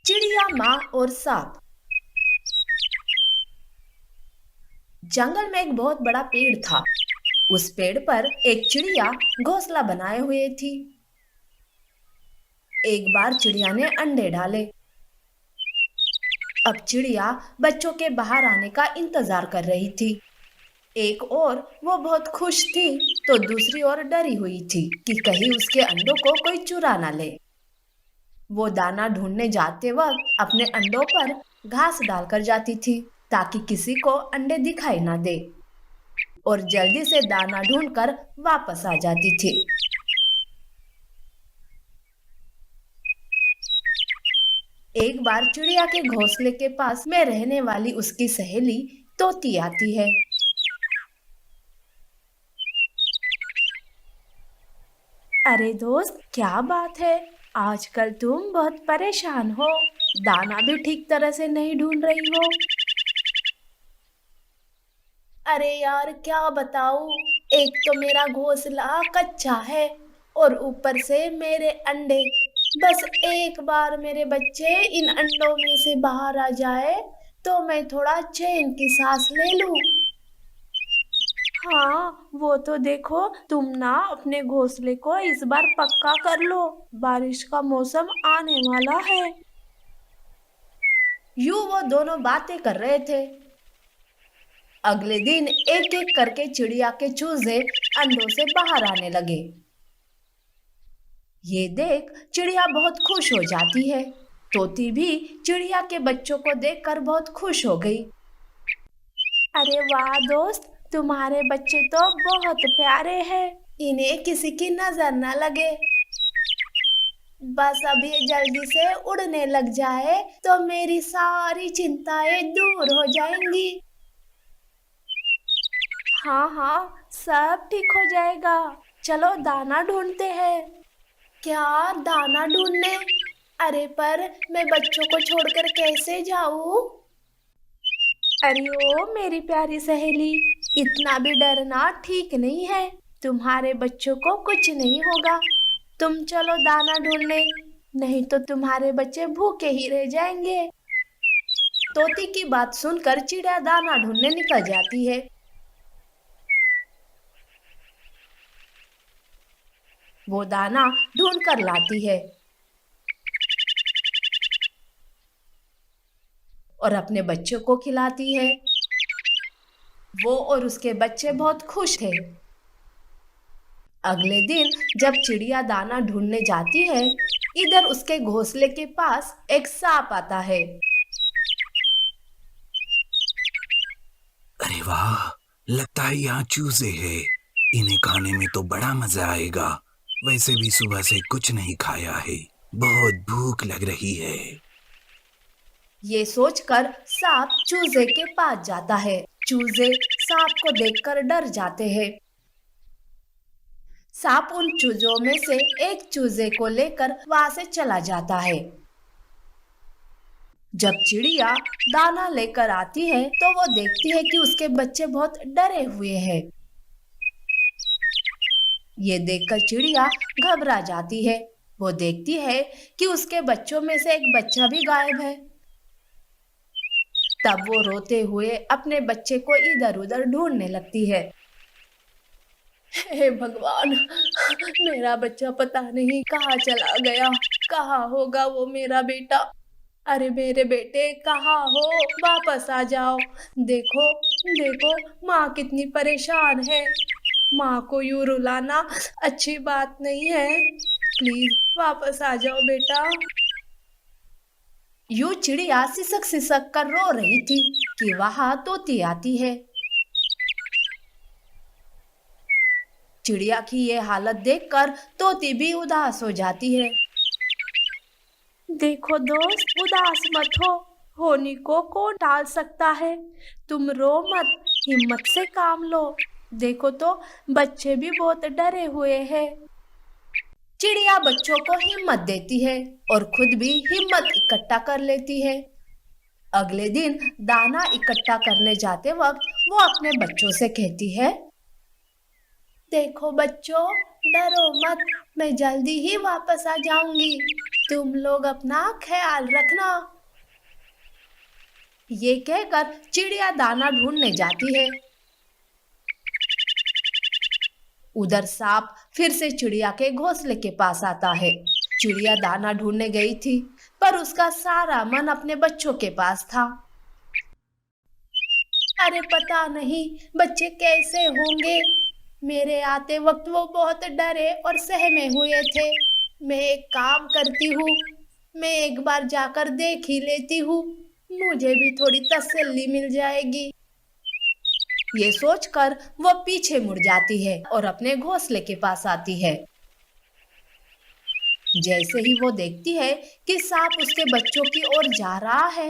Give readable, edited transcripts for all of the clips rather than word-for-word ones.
चिड़िया माँ और सांप। जंगल में एक बहुत बड़ा पेड़ था। उस पेड़ पर एक चिड़िया घोंसला बनाए हुए थी। एक बार चिड़िया ने अंडे डाले। अब चिड़िया बच्चों के बाहर आने का इंतजार कर रही थी। एक ओर वो बहुत खुश थी तो दूसरी ओर डरी हुई थी कि कहीं उसके अंडों को कोई चुरा ना ले। वो दाना ढूंढने जाते वक्त अपने अंडों पर घास डालकर जाती थी ताकि किसी को अंडे दिखाई ना दे, और जल्दी से दाना ढूंढकर वापस आ जाती थी। एक बार चिड़िया के घोंसले के पास में रहने वाली उसकी सहेली तोती आती है। अरे दोस्त, क्या बात है? आजकल तुम बहुत परेशान हो। दाना भी ठीक तरह से नहीं ढूंढ रही हो। अरे यार, क्या बताऊं। एक तो मेरा घोंसला कच्चा है और ऊपर से मेरे अंडे। बस एक बार मेरे बच्चे इन अंडों में से बाहर आ जाए तो मैं थोड़ा चैन की सांस ले लूं। हाँ, वो तो देखो, तुम ना अपने घोंसले को इस बार पक्का कर लो। बारिश का मौसम आने वाला है। यूं वो दोनों बातें कर रहे थे। अगले दिन एक एक करके चिड़िया के चूजे अंडों से बाहर आने लगे। ये देख चिड़िया बहुत खुश हो जाती है। तोती भी चिड़िया के बच्चों को देखकर बहुत खुश हो गई। अरे वाह दोस्त, तुम्हारे बच्चे तो बहुत प्यारे हैं। इन्हें किसी की नजर न लगे। बस अब ये जल्दी से उड़ने लग जाए तो मेरी सारी चिंताएं दूर हो जाएंगी। हाँ हाँ, सब ठीक हो जाएगा। चलो दाना ढूंढते हैं। क्या? दाना ढूंढने? अरे पर मैं बच्चों को छोड़कर कैसे जाऊं? अरे ओ मेरी प्यारी सहेली, इतना भी डरना ठीक नहीं है। तुम्हारे बच्चों को कुछ नहीं होगा। तुम चलो दाना ढूंढने, नहीं तो तुम्हारे बच्चे भूखे ही रह जाएंगे। तोती की बात सुनकर चिड़िया दाना ढूंढने निकल जाती है। वो दाना ढूंढ कर लाती है और अपने बच्चों को खिलाती है। वो और उसके बच्चे बहुत खुश थे। अगले दिन जब चिड़िया दाना ढूंढने जाती है, इधर उसके घोंसले के पास एक सांप आता है। अरे वाह, लगता है यहाँ चूजे हैं। इन्हें खाने में तो बड़ा मजा आएगा। वैसे भी सुबह से कुछ नहीं खाया है। बहुत भूख लग रही है। ये सोचकर सांप चूजे के पास जाता है। चूजे सांप को देखकर डर जाते हैं। सांप उन चूजों में से एक चूजे को लेकर वहां से चला जाता है। जब चिड़िया दाना लेकर आती है तो वो देखती है कि उसके बच्चे बहुत डरे हुए हैं। ये देखकर चिड़िया घबरा जाती है। वो देखती है कि उसके बच्चों में से एक बच्चा भी गायब है। तब वो रोते हुए अपने बच्चे को इधर उधर ढूंढने लगती है। हे भगवान, मेरा बच्चा पता नहीं कहाँ चला गया। कहाँ होगा वो मेरा बेटा? अरे मेरे बेटे कहाँ हो? वापस आ जाओ। देखो देखो, माँ कितनी परेशान है। माँ को यूं रुलाना अच्छी बात नहीं है। प्लीज वापस आ जाओ बेटा। यूं चिड़िया सिसक सिसक कर रो रही थी कि वहां तोती आती है। चिड़िया की ये हालत देखकर तोती भी उदास हो जाती है। देखो दोस्त, उदास मत हो। होनी को कौन टाल सकता है? तुम रो मत, हिम्मत से काम लो। देखो तो, बच्चे भी बहुत डरे हुए हैं। चिड़िया बच्चों को हिम्मत देती है और खुद भी हिम्मत इकट्ठा कर लेती है। अगले दिन दाना इकट्ठा करने जाते वक्त वो अपने बच्चों से कहती है। देखो बच्चों, डरो मत, मैं जल्दी ही वापस आ जाऊंगी। तुम लोग अपना ख्याल रखना। ये कहकर चिड़िया दाना ढूंढने जाती है। उधर सांप फिर से चिड़िया के घोंसले के पास आता है। चिड़िया दाना ढूंढने गई थी, पर उसका सारा मन अपने बच्चों के पास था। अरे पता नहीं बच्चे कैसे होंगे। मेरे आते वक्त वो बहुत डरे और सहमे हुए थे। मैं एक काम करती हूँ, मैं एक बार जाकर देख ही लेती हूँ, मुझे भी थोड़ी तसल्ली मिल जाएगी। ये सोचकर वो पीछे मुड़ जाती है और अपने घोंसले के पास आती है। जैसे ही वो देखती है कि सांप उसके बच्चों की ओर जा रहा है,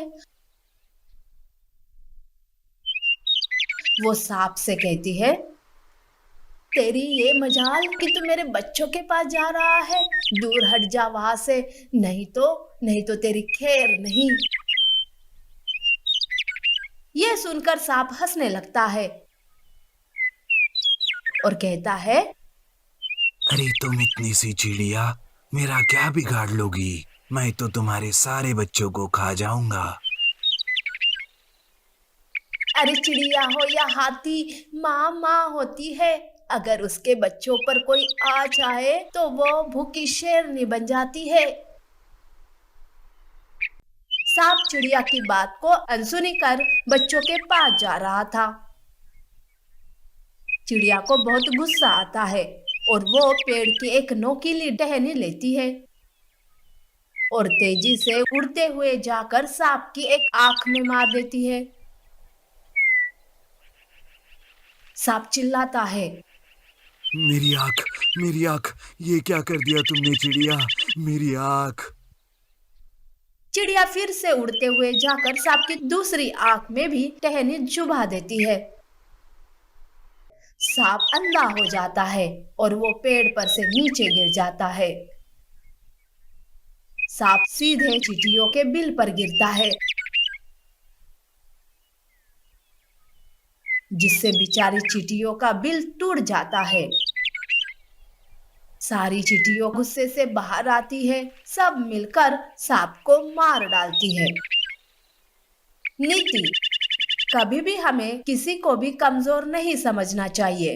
वो सांप से कहती है, तेरी ये मजाल कि तू मेरे बच्चों के पास जा रहा है। दूर हट जा वहां से, नहीं तो तेरी खैर नहीं। ये सुनकर सांप हंसने लगता है और कहता है, अरे तुम इतनी सी चिड़िया, मेरा क्या बिगाड़ लोगी? मैं तो तुम्हारे सारे बच्चों को खा जाऊंगा। अरे चिड़िया हो या हाथी, माँ माँ होती है। अगर उसके बच्चों पर कोई आ जाए तो वो भूखी शेरनी बन जाती है। सांप चिड़िया की बात को अनसुनी कर बच्चों के पास जा रहा था। चिड़िया को बहुत गुस्सा आता है और वो पेड़ की एक नोकीली टहनी लेती है और तेजी से उड़ते हुए जाकर सांप की एक आंख में मार देती है। सांप चिल्लाता है, मेरी आंख, मेरी आंख, ये क्या कर दिया तुमने चिड़िया? मेरी आंख। चिड़िया फिर से उड़ते हुए जाकर सांप की दूसरी आंख में भी टहनी चुभा देती है। सांप अंधा हो जाता है और वो पेड़ पर से नीचे गिर जाता है। सांप सीधे चींटियों के बिल पर गिरता है, जिससे बेचारी चींटियों का बिल टूट जाता है। सारी चींटियों गुस्से से बाहर आती है, सब मिलकर सांप को मार डालती है। नीति: कभी भी हमें किसी को भी कमजोर नहीं समझना चाहिए।